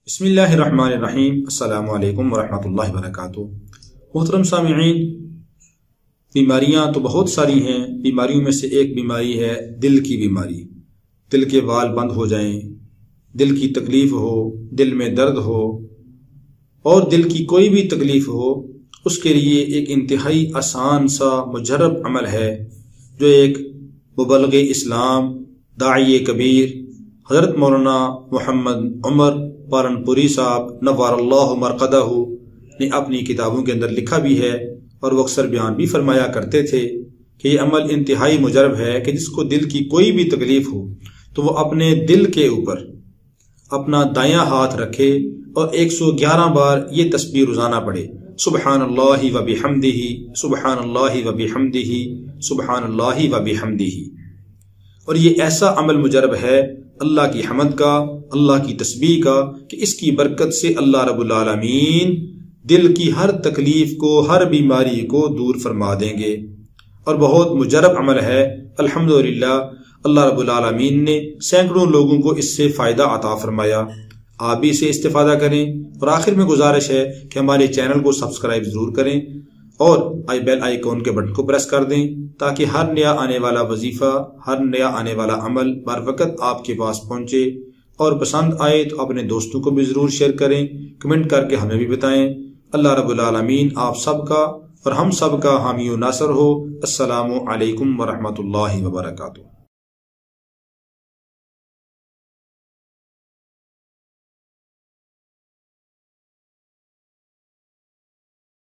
بسم اللہ الرحمن الرحیم۔ السلام علیکم ورحمۃ اللہ وبرکاتہ۔ محترم سامعین، بیماریاں تو بہت ساری ہیں۔ بیماریوں میں سے ایک بیماری ہے دل کی بیماری۔ دل کے وال بند ہو جائیں، دل کی تکلیف ہو، دل میں درد ہو اور دل کی کوئی بھی تکلیف ہو، اس کے لیے ایک انتہائی آسان سا مجرب عمل ہے جو ایک مبلغ اسلام، داعی کبیر حضرت مولانا محمد عمر پالنپوری صاحب نوّر اللہ مرقدہ نے اپنی کتابوں کے اندر لکھا بھی ہے، اور وہ اکثر بیان بھی فرمایا کرتے تھے کہ یہ عمل انتہائی مجرب ہے کہ جس کو دل کی کوئی بھی تکلیف ہو تو وہ اپنے دل کے اوپر اپنا دایاں ہاتھ رکھے اور 111 بار یہ تسبیح روزانہ پڑھے، سبحان اللہ و بحمدہ، سبحان اللہ و بحمدہ، سبحان اللہ و بحمدہ۔ اور یہ ایسا عمل مجرب ہے اللہ کی حمد کا، اللہ کی تسبیح کا، کہ اس کی برکت سے اللہ رب العالمین دل کی ہر تکلیف کو، ہر بیماری کو دور فرما دیں گے، اور بہت مجرب عمل ہے۔ الحمدللہ اللہ رب العالمین نے سینکڑوں لوگوں کو اس سے فائدہ عطا فرمایا۔ آپ بھی اسے استفادہ کریں، اور آخر میں گزارش ہے کہ ہمارے چینل کو سبسکرائب ضرور کریں اور بیل آئیکن کے بٹن کو پریس کر دیں تاکہ ہر نیا آنے والا وظیفہ، ہر نیا آنے والا عمل بر وقت آپ کے پاس پہنچے، اور پسند آئے تو اپنے دوستوں کو بھی ضرور شیئر کریں، کمنٹ کر کے ہمیں بھی بتائیں۔ اللہ رب العالمین آپ سب کا اور ہم سب کا حامی و ناصر ہو۔ السلام علیکم ورحمۃ اللہ وبرکاتہ۔